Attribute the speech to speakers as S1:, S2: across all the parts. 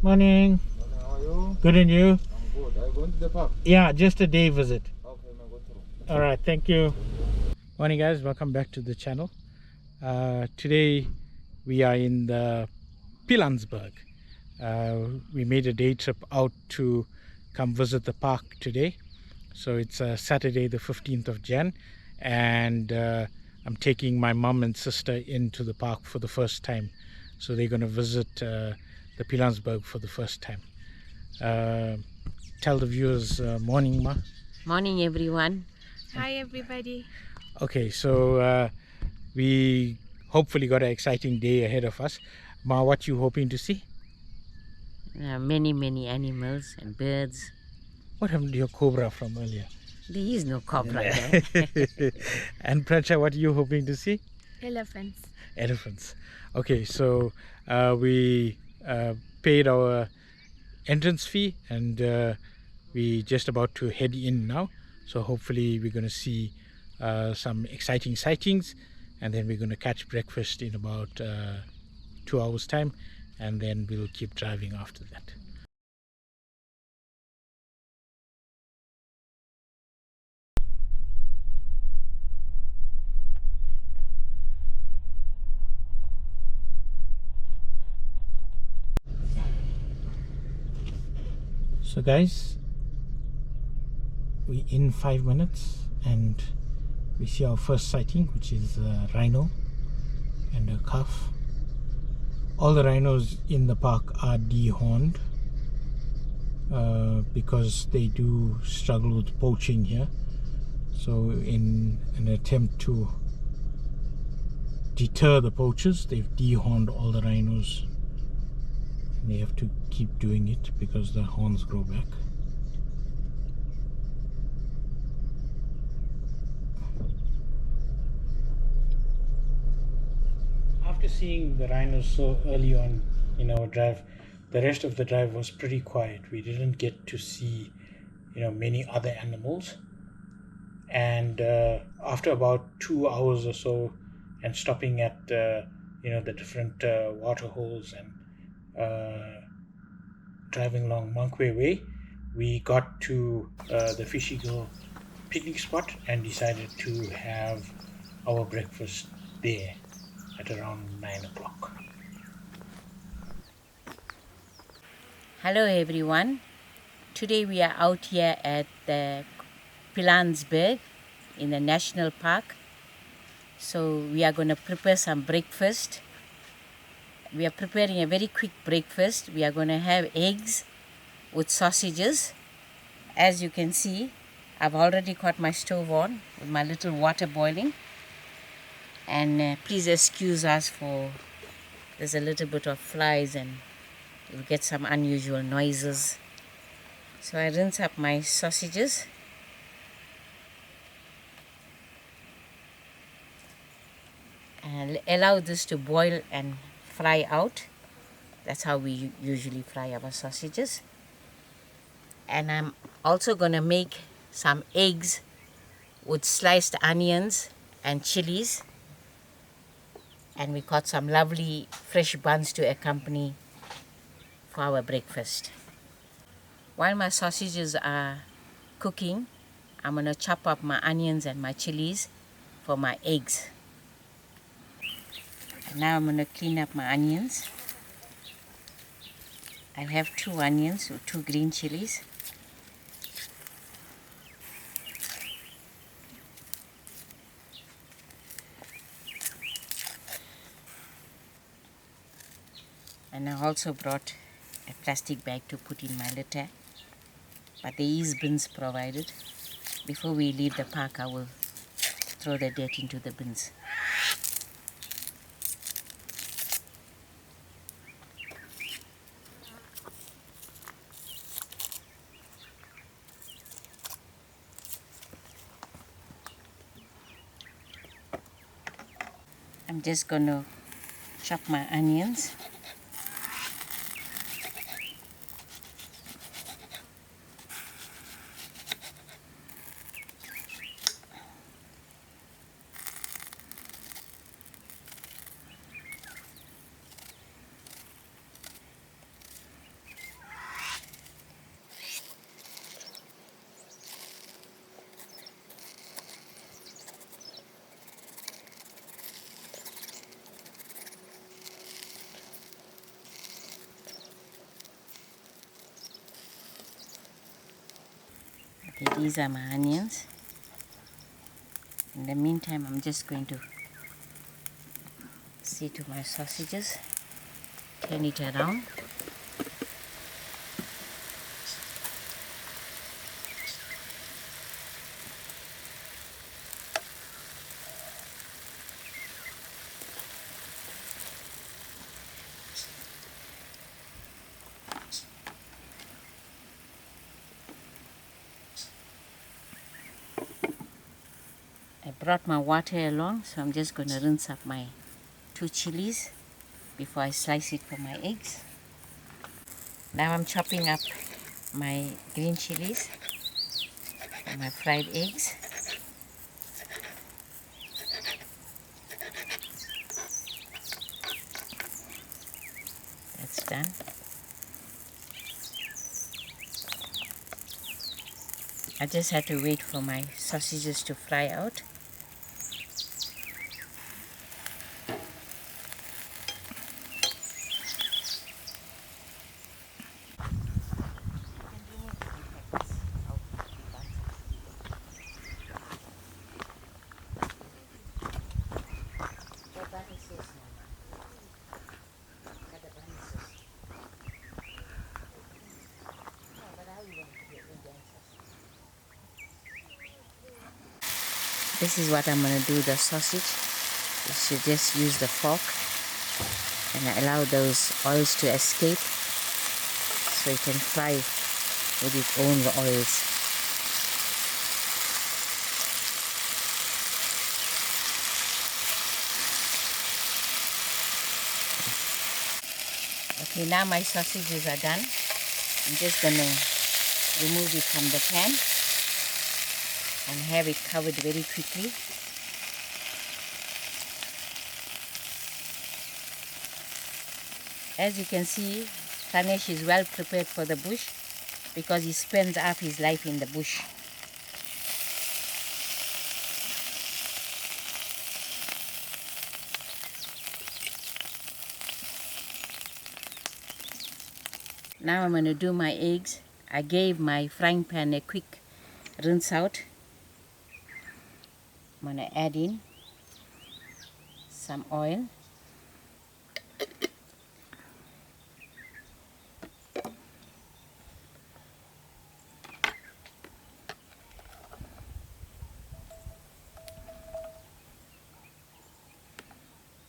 S1: Morning.
S2: How are you?
S1: Good, and you?
S2: I'm good. Are you going to the park?
S1: Yeah, just a day visit.
S2: Okay, now go through.
S1: All right, thank you. Morning, guys. Welcome back to the channel. Today we are in the Pilanesberg. We made a day trip out to come visit the park today. So it's Saturday the 15th of Jan, and I'm taking my mom and sister into the park for the first time. So they're going to visit the Pilanesberg for the first time. Tell the viewers, morning, Ma.
S3: Morning, everyone.
S4: Hi, everybody.
S1: Okay, so we hopefully got an exciting day ahead of us. Ma, what you hoping to see?
S3: Many animals and birds.
S1: What happened to your cobra from earlier?
S3: There is no cobra there.
S1: And Pracha, what are you hoping to see?
S4: Elephants.
S1: Elephants. Okay, so we paid our entrance fee, and we just about to head in now. So hopefully we're going to see some exciting sightings, and then we're going to catch breakfast in about 2 hours time, and then we'll keep driving after that. So guys, we in 5 minutes and we see our first sighting, which is a rhino and a calf. All the rhinos in the park are dehorned because they do struggle with poaching here. So in an attempt to deter the poachers, they've dehorned all the rhinos. And they have to keep doing it because the horns grow back. After seeing the rhinos so early on in our drive, the rest of the drive was pretty quiet. We didn't get to see, many other animals. And after about 2 hours or so, and stopping at the different water holes and driving along Monkway Way, we got to the Fishy Girl picnic spot and decided to have our breakfast there at around 9 o'clock.
S3: Hello, everyone. Today we are out here at the Pilanesberg in the national park. So we are going to prepare some breakfast. We are preparing a very quick breakfast. We are going to have eggs with sausages. As you can see, I've already got my stove on with my little water boiling. And please excuse us for there's a little bit of flies and you'll get some unusual noises. So I rinse up my sausages. And allow this to boil and fry out. That's how we usually fry our sausages. And I'm also going to make some eggs with sliced onions and chilies. And we got some lovely fresh buns to accompany for our breakfast. While my sausages are cooking, I'm going to chop up my onions and my chilies for my eggs. And now I'm going to clean up my onions. I have 2 onions with 2 green chilies. And I also brought a plastic bag to put in my litter. But there is bins provided. Before we leave the park, I will throw the dirt into the bins. I'm just going to chop my onions. Okay, these are my onions. In the meantime, I'm just going to see to my sausages. Turn it around. I brought my water along, so I'm just going to rinse up my 2 chilies before I slice it for my eggs. Now I'm chopping up my green chilies and my fried eggs. That's done. I just had to wait for my sausages to fry out. This is what I'm going to do the sausage. You should just use the fork and allow those oils to escape so it can fry with its own oils. Okay, now my sausages are done. I'm just going to remove it from the pan and have it covered very quickly. As you can see, Pranesh is well prepared for the bush because he spends half his life in the bush. Now I'm going to do my eggs. I gave my frying pan a quick rinse out. I'm going to add in some oil.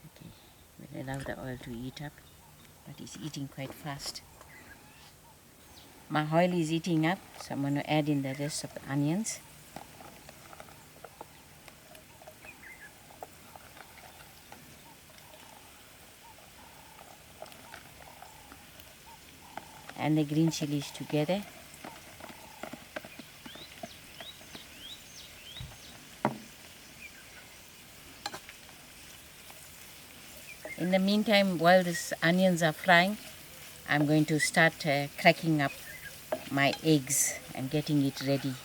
S3: Okay, we'll allow the oil to heat up, but it's eating quite fast. My oil is heating up, so I'm going to add in the rest of the onions. And the green chilies together. In the meantime, while these onions are frying, I'm going to start cracking up my eggs and getting it ready.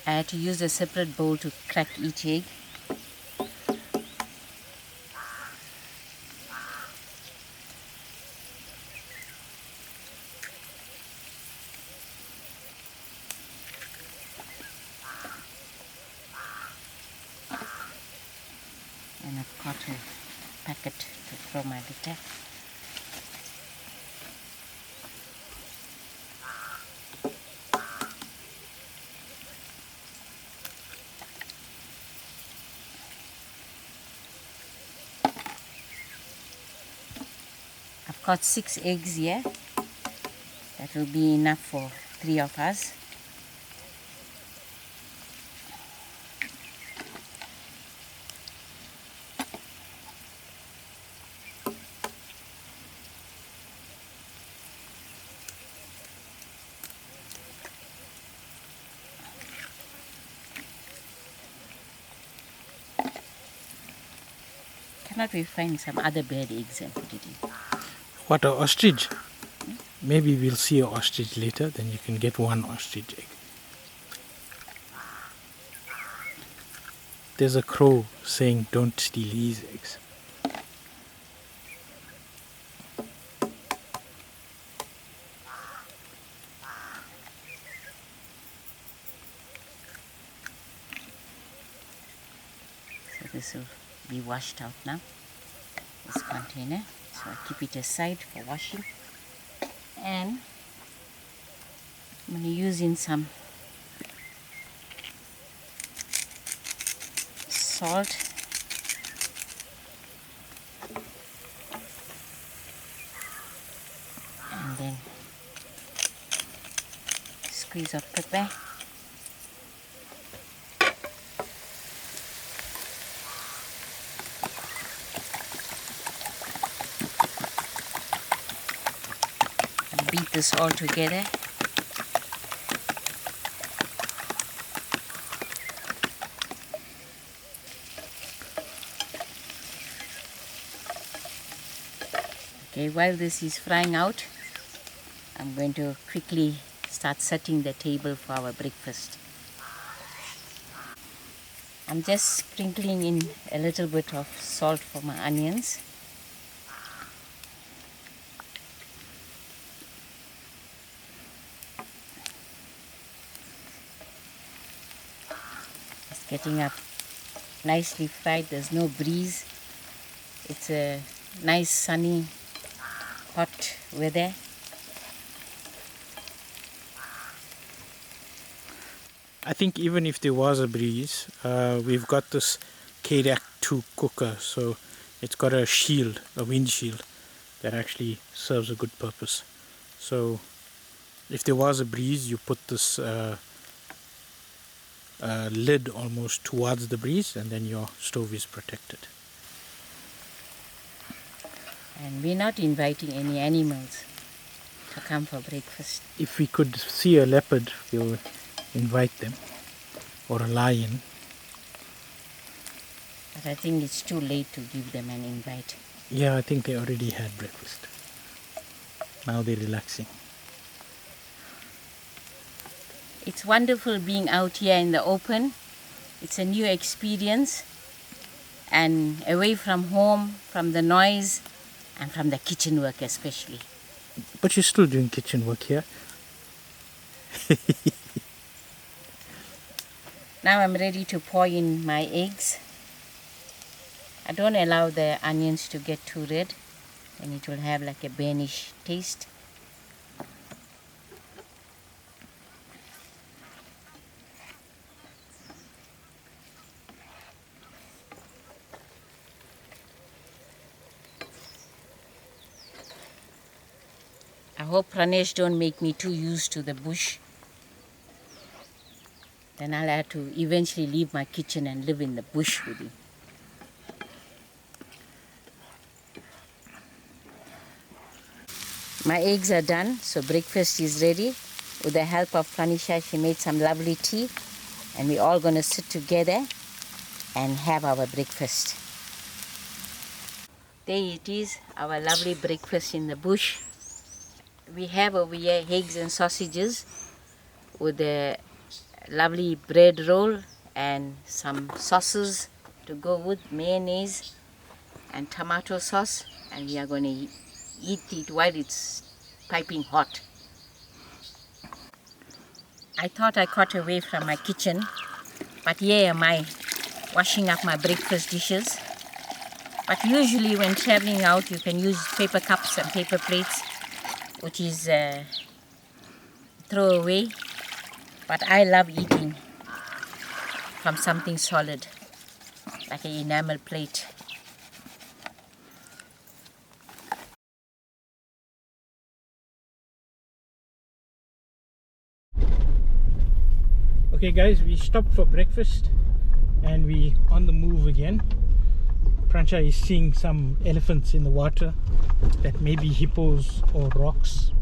S3: I had to use a separate bowl to crack each egg. And I've got a packet to throw my litter. I've got 6 eggs here. That will be enough for 3 of us. Cannot we find some other bird eggs and put it in?
S1: What, a ostrich? Maybe we'll see an ostrich later, then you can get 1 ostrich egg. There's a crow saying don't steal his eggs.
S3: this will be washed out now, this container. So I keep it aside for washing. And I'm going to use in some salt. And then squeeze of pepper. And beat this all together. Okay, while this is frying out, I'm going to quickly start setting the table for our breakfast. I'm just sprinkling in a little bit of salt for my onions. It's getting up nicely fried. There's no breeze. It's a nice sunny hot weather.
S1: I think even if there was a breeze, we've got this Kodak 2 cooker, so it's got a shield, a windshield, that actually serves a good purpose. So if there was a breeze, you put this lid almost towards the breeze, and then your stove is protected.
S3: And we're not inviting any animals to come for breakfast.
S1: If we could see a leopard, we would invite them, or a lion.
S3: But I think it's too late to give them an invite.
S1: Yeah, I think they already had breakfast. Now they're relaxing.
S3: It's wonderful being out here in the open. It's a new experience, and away from home, from the noise, and from the kitchen work especially.
S1: But you're still doing kitchen work here.
S3: Now I'm ready to pour in my eggs. I don't allow the onions to get too red, and it will have like a burnish taste. I hope Pranesh don't make me too used to the bush. Then I'll have to eventually leave my kitchen and live in the bush with him. My eggs are done, so breakfast is ready. With the help of Pranisha, she made some lovely tea, and we're all going to sit together and have our breakfast. There it is, our lovely breakfast in the bush. We have over here eggs and sausages with a lovely bread roll and some sauces to go with, mayonnaise and tomato sauce, and we are going to eat it while it's piping hot. I thought I got away from my kitchen, but here am I washing up my breakfast dishes. But usually when traveling out, you can use paper cups and paper plates, which is throw away. But I love eating from something solid, like an enamel plate.
S1: Okay guys, we stopped for breakfast and we on the move again. Prancha is seeing some elephants in the water that may be hippos or rocks.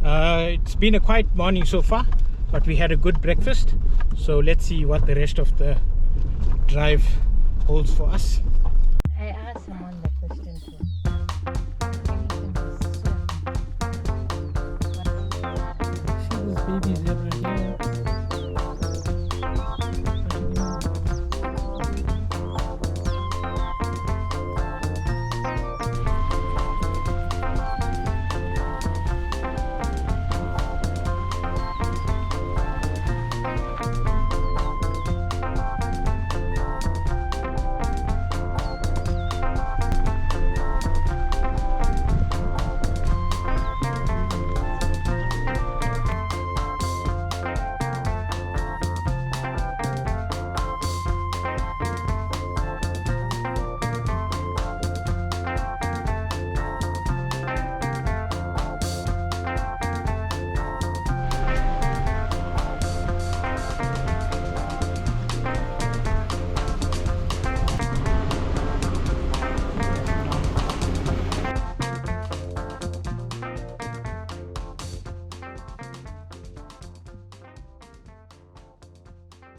S1: It's been a quiet morning so far, but we had a good breakfast. So let's see what the rest of the drive holds for us.